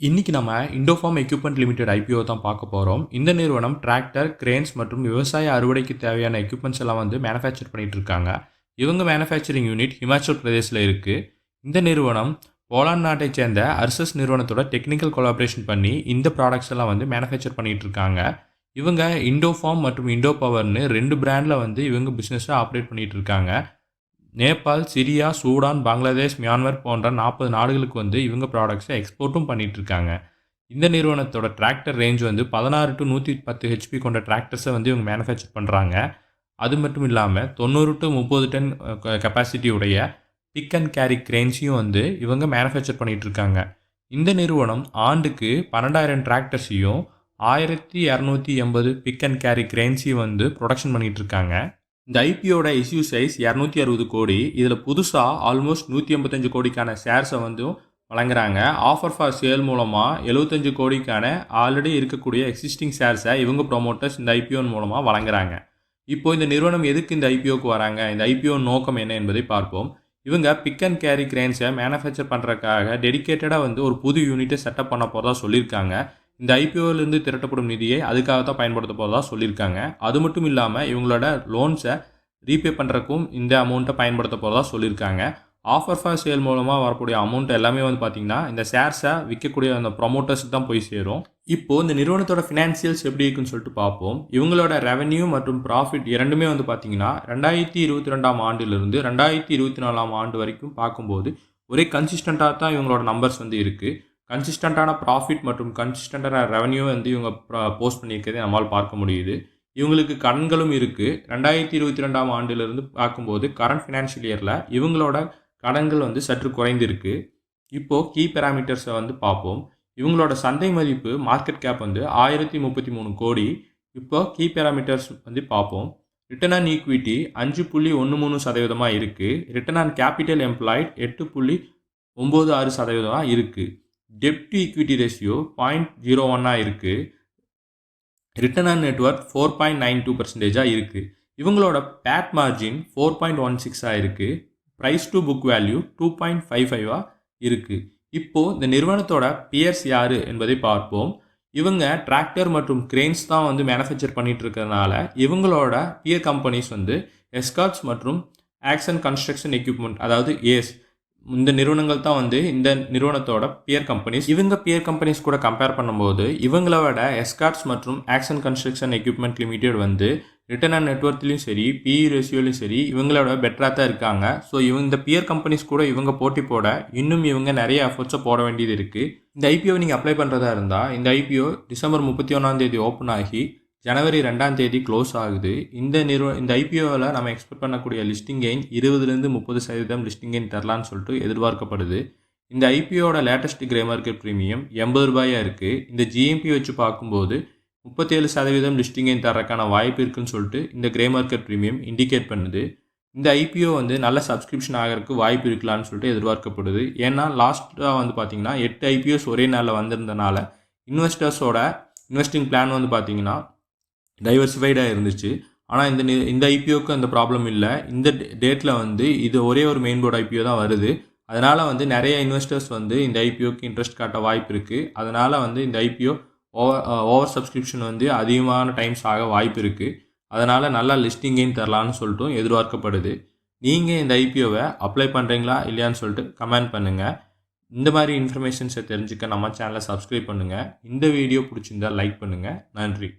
இன்னைக்கு நம்ம இண்டோஃபார்ம் equipment limited IPO தான் பார்க்க போகிறோம். இந்த நிறுவனம் டிராக்டர், கிரேன்ஸ் மற்றும் விவசாய அறுவடைக்கு தேவையான எக்யூப்மெண்ட்ஸ் எல்லாம் மேனுஃபேக்சர் பண்ணிட்டு இருக்காங்க. இவங்க மேனுஃபேக்சரிங் யூனிட் ஹிமாச்சல் பிரதேசில் இருக்குது. இந்த நிறுவனம் போலாந்து நாட்டைச் சேர்ந்த அர்சஸ் நிறுவனத்தோட டெக்னிக்கல் கொலாபரேஷன் பண்ணி இந்த ப்ராடக்ட்ஸ் எல்லாம் மேனுஃபேக்சர் பண்ணிட்டு இருக்காங்க. இவங்க இண்டோஃபார்ம் மற்றும் இண்டோ பவர்னு 2 பிராண்டில் இவங்க பிஸ்னஸை ஆப்ரேட் பண்ணிட்டு இருக்காங்க. Nepal, Syria, Sudan, Bangladesh, Myanmar போன்ற 40 நாடுகளுக்கு இவங்க ப்ராடக்ட்ஸை எக்ஸ்போர்ட்டும் பண்ணிட்டு இருக்காங்க. இந்த நிறுவனத்தோட டிராக்டர் ரேஞ்ச் 16 to 110 ஹெச்பி கொண்ட டிராக்டர்ஸை இவங்க மேனுஃபேக்சர் பண்ணுறாங்க. அது மட்டும் இல்லாமல் 90 to 30 டன் கெப்பாசிட்டி உடைய பிக் அண்ட் கேரி கிரெயின்ஸையும் இவங்க மேனுஃபேக்சர் பண்ணிட்டு இருக்காங்க. இந்த நிறுவனம் ஆண்டுக்கு 12,000 டிராக்டர்ஸையும் 1280 பிக் அண்ட் கேரி கிரெயின்ஸையும் ப்ரொடக்ஷன் பண்ணிட்டு இருக்காங்க. இந்த ஐபிஓட இஷ்யூ சைஸ் 260 கோடி. இதில் புதுசாக ஆல்மோஸ்ட் 185 கோடிக்கான ஷேர்ஸை வழங்குறாங்க. ஆஃபர் ஃபார் சேல் மூலமாக 75 கோடிக்கான ஆல்ரெடி இருக்கக்கூடிய எக்ஸிஸ்டிங் ஷேர்ஸை இவங்க ப்ரொமோட்டர்ஸ் இந்த ஐபிஓ மூலமாக வழங்குறாங்க. இப்போது இந்த நிறுவனம் எதுக்கு இந்த ஐபிஓக்கு வராங்க, இந்த ஐபிஓ நோக்கம் என்ன என்பதை பார்ப்போம். இவங்க பிக் அண்ட் கேரி கிரெயின்ஸை மேனுஃபேக்சர் பண்ணுறதுக்காக டெடிக்கேட்டடாக ஒரு புது யூனிட்டை செட்டப் பண்ண போகிறதா சொல்லியிருக்காங்க. இந்த ஐபிஓலேருந்து திரட்டப்படும் நிதியை அதுக்காக தான் பயன்படுத்த போகிறதா சொல்லியிருக்காங்க. அது மட்டும் இல்லாமல் இவங்களோட லோன்ஸை ரீபே பண்ணுறக்கும் இந்த அமௌண்ட்டை பயன்படுத்த போகிறதா சொல்லியிருக்காங்க. ஆஃபர் ஃபார் சேல் மூலமாக வரக்கூடிய அமௌண்ட் எல்லாமே பார்த்திங்கன்னா இந்த ஷேர்ஸை விற்கக்கூடிய அந்த ப்ரொமோட்டர்ஸுக்கு தான் போய் சேரும். இப்போது இந்த நிறுவனத்தோட ஃபினான்சியல்ஸ் எப்படி இருக்குன்னு சொல்லிட்டு பார்ப்போம். இவங்களோட ரெவன்யூ மற்றும் ப்ராஃபிட் இரண்டுமே பார்த்திங்கன்னா 2022ஆம் ஆண்டிலிருந்து 2024ஆம் ஆண்டு வரைக்கும் பார்க்கும்போது ஒரே கன்சிஸ்டண்ட்டாக தான் இவங்களோட நம்பர்ஸ் இருக்குது. கன்சிஸ்டண்ட்டான ப்ராஃபிட் மற்றும் கன்சிஸ்டண்ட்டான ரெவன்யூ இவங்க போஸ்ட் பண்ணியிருக்கிறதே நம்மால் பார்க்க முடியுது. இவங்களுக்கு கடன்களும் இருக்குது. 2022ஆம் ஆண்டிலிருந்து பார்க்கும்போது கரண்ட் ஃபினான்ஷியல் இயரில் இவங்களோட கடன்கள் சற்று குறைந்திருக்கு. இப்போது கீ பேராமீட்டர்ஸை பார்ப்போம். இவங்களோட சந்தை மதிப்பு மார்க்கெட் கேப் 1033 கோடி. இப்போது கீ பேராமீட்டர்ஸ் பார்ப்போம். ரிட்டர்ன் ஆன் ஈக்விட்டி 5.13% இருக்குது. ரிட்டர்ன் ஆன் கேபிட்டல் எம்ப்ளாய்ட் 8.96% இருக்குது. டெப்ட் டு ஈக்விட்டி ரேஷியோ 0.01 இருக்குது. ரிட்டர்ன் ஆன் நெட்வொர்க் 4.92% இருக்குது. இவங்களோட பேட் மார்ஜின் 4.16 இருக்குது. ப்ரைஸ் டு புக் வேல்யூ 2.55 இருக்குது. இப்போது இந்த நிறுவனத்தோட பியர்ஸ் யார் என்பதை பார்ப்போம். இவங்க டிராக்டர் மற்றும் கிரெயின்ஸ் தான் மேனுஃபேக்சர் பண்ணிட்டு இருக்கிறதுனால இவங்களோட பியர் கம்பெனிஸ் எஸ்கார்ட்ஸ் மற்றும் ஆக்சன் கன்ஸ்ட்ரக்ஷன் எக்யூப்மெண்ட், அதாவது ஏஸ், இந்த நிறுவனங்கள் தான் இந்த நிறுவனத்தோட பியர் கம்பெனிஸ். இவங்க பியர் கம்பெனிஸ் கூட கம்பேர் பண்ணும்போது இவங்களோட எஸ்கார்ட்ஸ் மற்றும் Action construction equipment limited return on நெட்வொர்க்லையும் சரி, பிஇ ரேஷியோலையும் சரி இவங்களோட பெட்டராக தான் இருக்காங்க. ஸோ இந்த பியர் கம்பெனிஸ் கூட இவங்க போட்டி போட இன்னும் இவங்க நிறைய எஃபர்ட்ஸை போட வேண்டியது இருக்குது. இந்த ஐபிஓ நீங்கள் அப்ளை பண்ணுறதா இருந்தால் இந்த ஐபிஓ டிசம்பர் 31 ஓப்பன் ஆகி ஜனவரி 2 க்ளோஸ் ஆகுது. இந்த ஐபிஓவில் நம்ம எக்ஸ்பெக்ட் பண்ணக்கூடிய லிஸ்டிங் கெயின் 20-30% லிஸ்டிங் கெயின் தரலான்னு சொல்லிட்டு எதிர்பார்க்கப்படுது. இந்த ஐபிஓட லேட்டஸ்ட் கிரே மார்க்கெட் ப்ரீமியம் 80 ரூபாயாக இருக்குது. இந்த ஜிஎம்பி வச்சு பார்க்கும்போது 37% லிஸ்டிங் கெயின் தரக்கான வாய்ப்பு இருக்குன்னு சொல்லிட்டு இந்த கிரே மார்க்கெட் ப்ரீமியம் இண்டிகேட் பண்ணுது. இந்த ஐபிஓ நல்ல சப்ஸ்கிரிப்ஷன் ஆகிறதுக்கு வாய்ப்பு இருக்கலான்னு சொல்லிட்டு எதிர்பார்க்கப்படுது. ஏன்னா லாஸ்ட்டாக பார்த்திங்கன்னா 8 ஐபிஓஸ் ஒரே நாளில் வந்திருந்தனால இன்வெஸ்டர்ஸோட இன்வெஸ்டிங் பிளான் பார்த்திங்கன்னா டைவர்சிஃபைடாக இருந்துச்சு. ஆனால் இந்த ஐபிஓக்கு அந்த ப்ராப்ளம் இல்லை. இந்த டேட்டில் இது ஒரே ஒரு மெயின் போர்டு ஐபிஓ தான் வருது. அதனால் நிறைய இன்வெஸ்டர்ஸ் இந்த ஐபிஓக்கு இன்ட்ரெஸ்ட் காட்ட வாய்ப்பு இருக்குது. அதனால் இந்த ஐபிஓ ஓவர் சப்ஸ்கிரிப்ஷன் அதிகமான டைம்ஸ் ஆக வாய்ப்பு இருக்குது. அதனால் நல்லா லிஸ்டிங் கெயின் தரலான்னு சொல்லிட்டு எதிர்பார்க்கப்படுது. நீங்கள் இந்த ஐபிஓவை அப்ளை பண்ணுறீங்களா இல்லையான்னு சொல்லிட்டு கமெண்ட் பண்ணுங்கள். இந்த மாதிரி இன்ஃபர்மேஷன்ஸை தெரிஞ்சுக்க நம்ம சேனலை சப்ஸ்கிரைப் பண்ணுங்கள். இந்த வீடியோ பிடிச்சிருந்தால் லைக் பண்ணுங்கள். நன்றி.